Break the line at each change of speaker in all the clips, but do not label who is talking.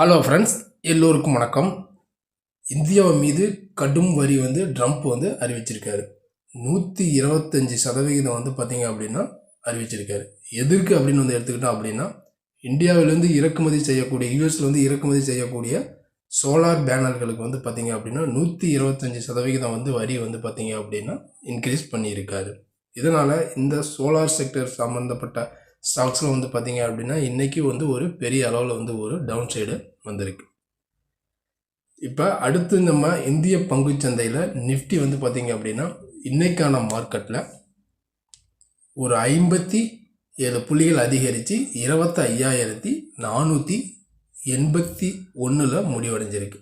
Hello friends, எல்லோருக்கும் வணக்கம். India மீது கடும் வரி ட்ரம்ப் அறிவிச்சிருக்காரு. 125% பார்த்தீங்க அப்படின்னா அறிவிச்சிருக்காரு. எதற்கு அப்படின்னு எடுத்துக்கிட்டோம் அப்படின்னா, இந்தியாவிலேருந்து இறக்குமதி செய்யக்கூடிய யூஎஸ்லேருந்து இறக்குமதி செய்யக்கூடிய சோலார் பேனல்களுக்கு பார்த்தீங்க அப்படின்னா 125% வரி பார்த்தீங்க அப்படின்னா இன்க்ரீஸ் பண்ணியிருக்காரு. இதனால் இந்த சோலார் செக்டர் சம்மந்தப்பட்ட ஸ்டாக்ஸில் பார்த்தீங்க அப்படின்னா இன்றைக்கி ஒரு பெரிய அளவில் ஒரு டவுன் சைடு வந்திருக்கு. இப்போ அடுத்து நம்ம இந்திய பங்குச்சந்தையில் நிஃப்டி பார்த்தீங்க அப்படின்னா இன்றைக்கான மார்க்கெட்டில் ஒரு 57 புள்ளிகள் அதிகரித்து 25,481 முடிவடைஞ்சிருக்கு.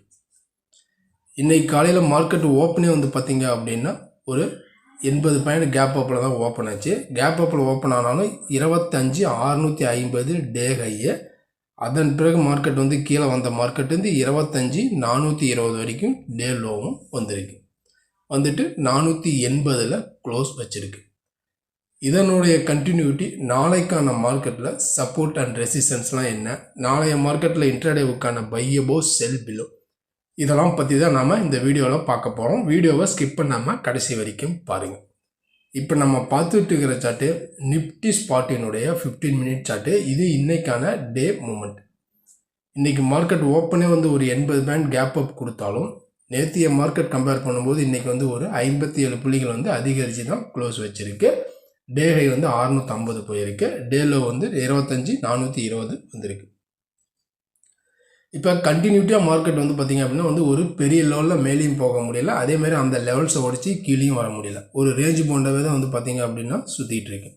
இன்றைக்கி காலையில் மார்க்கெட் ஓப்பனே பார்த்தீங்க அப்படின்னா ஒரு 80 பாயிண்ட் கேப் அப்பில் தான் ஓப்பன் ஆச்சு. கேப் அப்பில் ஓப்பன் ஆனாலும் 25,650 டே ஹையை, அதன் பிறகு மார்க்கெட் கீழே வந்த மார்க்கெட் 25,420 வரைக்கும் டே லோவும் வந்திருக்கு. 480 க்ளோஸ் வச்சிருக்கு. இதனுடைய கண்டினியூட்டி நாளைக்கான மார்க்கெட்டில் சப்போர்ட் அண்ட் ரெசிஸ்டன்ஸ்லாம் என்ன, நாளைய மார்க்கெட்டில் இன்ட்ராடேவுக்கான பையபோ செல் பிலோ, இதெல்லாம் பற்றி தான் நாம் இந்த வீடியோவில் பார்க்க போகிறோம். வீடியோவை ஸ்கிப் பண்ணாமல் கடைசி வரைக்கும் பாருங்கள். இப்போ நம்ம பார்த்துட்டு இருக்கிற சார்ட்டு நிஃப்டி ஸ்பாட்டினுடைய 15 மினிட் சார்ட்டு. இது இன்றைக்கான டே மூமெண்ட். இன்றைக்கி மார்க்கெட் ஓப்பனே ஒரு 80 பாயிண்ட் கேப் அப் கொடுத்தாலும் நேற்றைய மார்க்கெட் கம்பேர் பண்ணும்போது இன்றைக்கி ஒரு 57 புள்ளிகள் அதிகரித்து தான் க்ளோஸ் வச்சுருக்கு. டே ஹை 650 போயிருக்கு. டேலோ 25,420 வந்திருக்கு. இப்போ கண்டினியூட்டியாக மார்க்கெட் பார்த்திங்க அப்படின்னா ஒரு பெரிய லெவலில் மேலேயும் போக முடியல, அதேமாதிரி அந்த லெவல்ஸை உடச்சி கீழேயும் வர முடியல. ஒரு ரேஞ்சு போண்டவே தான் பார்த்திங்க அப்படின்னா சுற்றிட்டு இருக்கு.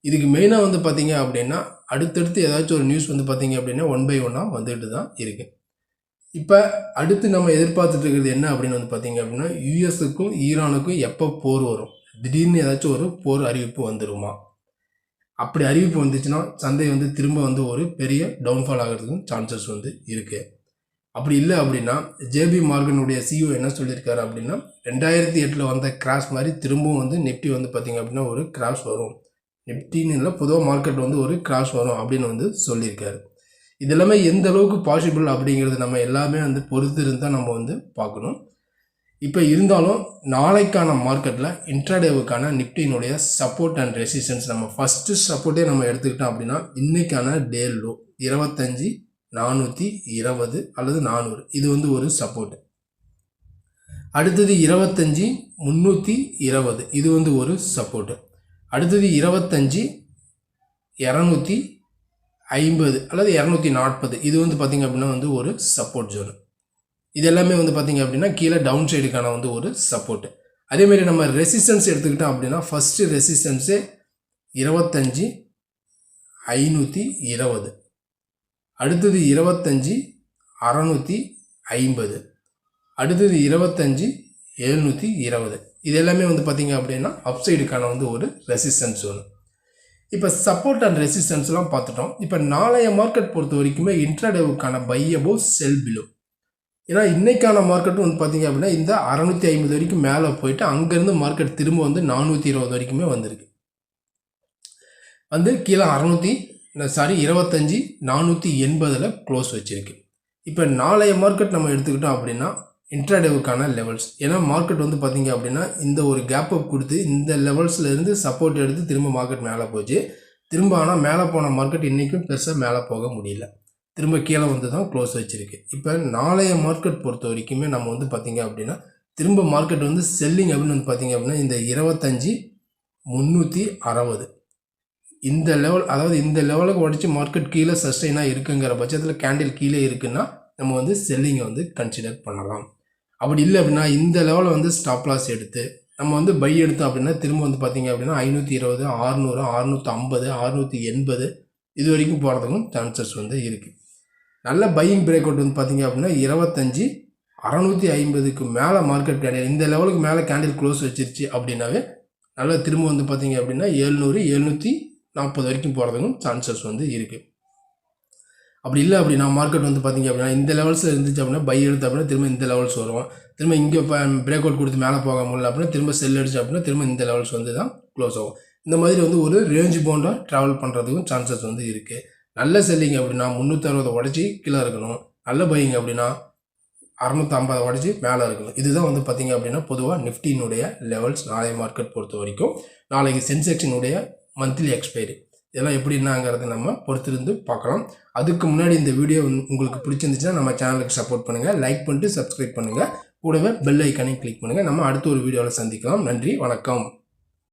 இதுக்கு மெயினாக பார்த்திங்க அப்படின்னா அடுத்தடுத்து ஏதாச்சும் ஒரு நியூஸ் பார்த்திங்க அப்படின்னா 1 by 1 வந்துட்டு தான் இருக்குது. இப்போ அடுத்து நம்ம எதிர்பார்த்துட்டு இருக்கிறது என்ன அப்படின்னு பார்த்திங்க அப்படின்னா, யூஎஸுக்கும் ஈரானுக்கும் எப்போ போர் வரும், திடீர்னு ஏதாச்சும் ஒரு போர் அறிவிப்பு வந்துருமா? அப்படி அறிவிப்பு வந்துச்சுன்னா சந்தை திரும்ப ஒரு பெரிய டவுன்ஃபால் ஆகிறதுக்கும் சான்சஸ் இருக்குது. அப்படி இல்லை அப்படின்னா ஜேபி மார்கனுடைய சிஇஓ என்ன சொல்லியிருக்காரு அப்படின்னா, 2008 வந்த கிராஷ் மாதிரி திரும்பவும் நிஃப்டி பார்த்திங்க அப்படின்னா ஒரு கிராஷ் வரும். நிஃப்டின்னு இல்லை, பொதுவாக மார்க்கெட் ஒரு கிராஷ் வரும் அப்படின்னு சொல்லியிருக்காரு. இது எல்லாமே எந்த அளவுக்கு பாசிபிள் அப்படிங்கிறது நம்ம எல்லாமே பொறுத்து இருந்தால் நம்ம பார்க்கணும். இப்போ இருந்தாலும் நாளைக்கான மார்க்கெட்டில் இன்ட்ராடேவுக்கான நிஃப்டியினுடைய சப்போர்ட் அண்ட் ரெசிஸ்டன்ஸ் நம்ம ஃபஸ்ட்டு சப்போர்ட்டே நம்ம எடுத்துக்கிட்டோம் அப்படின்னா இன்றைக்கான டே லோ 25,420 அல்லது 400, இது ஒரு சப்போர்ட். அடுத்தது 25,320, இது ஒரு சப்போர்ட்டு. அடுத்தது 25,250 அல்லது 240, இது பார்த்திங்க அப்படின்னா ஒரு சப்போர்ட் ஜோன். இது எல்லாமே பார்த்திங்க அப்படின்னா கீழே டவுன் சைடுக்கான ஒரு சப்போர்ட்டு. அதேமாரி நம்ம ரெசிஸ்டன்ஸ் எடுத்துக்கிட்டோம் அப்படின்னா ஃபஸ்ட்டு ரெசிஸ்டன்ஸு 25,520, அடுத்தது 25,650, அடுத்தது 25,720, இது எல்லாமே பார்த்திங்க அப்படின்னா அப்சைடுக்கான ஒரு ரெசிஸ்டன்ஸ் ஜோன். இப்போ சப்போர்ட் அண்ட் ரெசிஸ்டன்ஸ்லாம் பார்த்துட்டோம். இப்போ நாளைய மார்க்கெட் பொறுத்த வரைக்குமே இன்ட்ராடேவுக்கான பை அபோவ் செல் பிலோ. ஏன்னா இன்றைக்கான மார்க்கெட்டும் பார்த்திங்க அப்படின்னா இந்த 650 வரைக்கும் மேலே போயிட்டு அங்கேருந்து மார்க்கெட் திரும்ப 420 வரைக்குமே வந்திருக்கு. கீழே 25,480 க்ளோஸ் வச்சுருக்கு. இப்போ நாளைய மார்க்கெட் நம்ம எடுத்துக்கிட்டோம் அப்படின்னா இன்ட்ராடேவுக்கான லெவல்ஸ். ஏன்னா மார்க்கெட் பார்த்திங்க அப்படின்னா இந்த ஒரு கேப் அப் கொடுத்து இந்த லெவல்ஸ்லேருந்து சப்போர்ட் எடுத்து திரும்ப மார்க்கெட் மேலே போச்சு. திரும்ப ஆனால் மேலே போன மார்க்கெட் இன்றைக்கும் பெருசாக மேலே போக முடியல, திரும்ப கீழே தான் க்ளோஸ் வச்சுருக்கு. இப்போ நாளைய மார்க்கெட் பொறுத்த வரைக்குமே நம்ம பார்த்திங்க அப்படின்னா திரும்ப மார்க்கெட் செல்லிங் அப்படின்னு பார்த்திங்க அப்படின்னா இந்த 25,360 இந்த லெவல், அதாவது இந்த லெவலுக்கு உடச்சி மார்க்கெட் கீழே சஸ்டெயினாக இருக்குங்கிற பட்சத்தில் கேண்டில் கீழே இருக்குன்னா நம்ம செல்லிங்கை கன்சிடர் பண்ணலாம். அப்படி இல்லை அப்படின்னா இந்த லெவலை ஸ்டாப் லாஸ் எடுத்து நம்ம பை எடுத்தோம் அப்படின்னா திரும்ப பார்த்திங்க அப்படின்னா 520, 600, 650, 680 இது வரைக்கும் போகிறதுக்கும் சான்சஸ் இருக்குது. நல்ல பையிங் பிரேக் அவுட் பார்த்திங்க அப்படின்னா 25,650க்கு மேலே மார்க்கெட் கேண்டில் இந்த லெவலுக்கு மேலே கேண்டில் க்ளோஸ் வச்சிருச்சு அப்படின்னாவே நல்லா திரும்ப பார்த்திங்க அப்படின்னா 700, 740 வரைக்கும் போகிறதுக்கும் சான்சஸ் இருக்குது. அப்படி இல்லை அப்படின்னா மார்க்கெட் பார்த்திங்க அப்படின்னா இந்த லெவல்ஸில் இருந்துச்சு அப்படின்னா பை எடுத்து அப்படின்னா திரும்ப இந்த லெவல்ஸ் வரும். திரும்ப இங்கே பிரேக் அவுட் கொடுத்து மேலே போக முடியல அப்படின்னா திரும்ப செல் அடிச்சு அப்படின்னா திரும்ப இந்த லெவல்ஸ் தான் க்ளோஸ் ஆகும். இந்த மாதிரி ஒரு ரேஞ்ச் பவுண்டாக ட்ராவல் பண்ணுறதுக்கும் சான்சஸ் இருக்குது. நல்ல செல்லிங் அப்படின்னா 360 உடச்சி கீழே இருக்கணும். நல்ல பையிங் அப்படின்னா 650 உடச்சி மேலே இருக்கணும். இதுதான் வந்து பார்த்திங்க அப்படின்னா பொதுவாக நிஃப்டினுடைய லெவல்ஸ் நாளைய மார்க்கெட் பொறுத்த வரைக்கும். நாளைக்கு சென்செக்ஸினுடைய மந்த்லி எக்ஸ்பைரி இதெல்லாம் எப்படின்னாங்கிறத நம்ம பொறுத்திருந்து பார்க்கலாம். அதுக்கு முன்னாடி இந்த வீடியோ உங்களுக்கு பிடிச்சிருந்துச்சுன்னா நம்ம சேனலுக்கு சப்போர்ட் பண்ணுங்கள், லைக் பண்ணிட்டு சப்ஸ்கிரைப் பண்ணுங்கள், கூடவே பெல் ஐக்கானையும் கிளிக் பண்ணுங்கள். நம்ம அடுத்த ஒரு வீடியோவில் சந்திக்கலாம். நன்றி, வணக்கம்.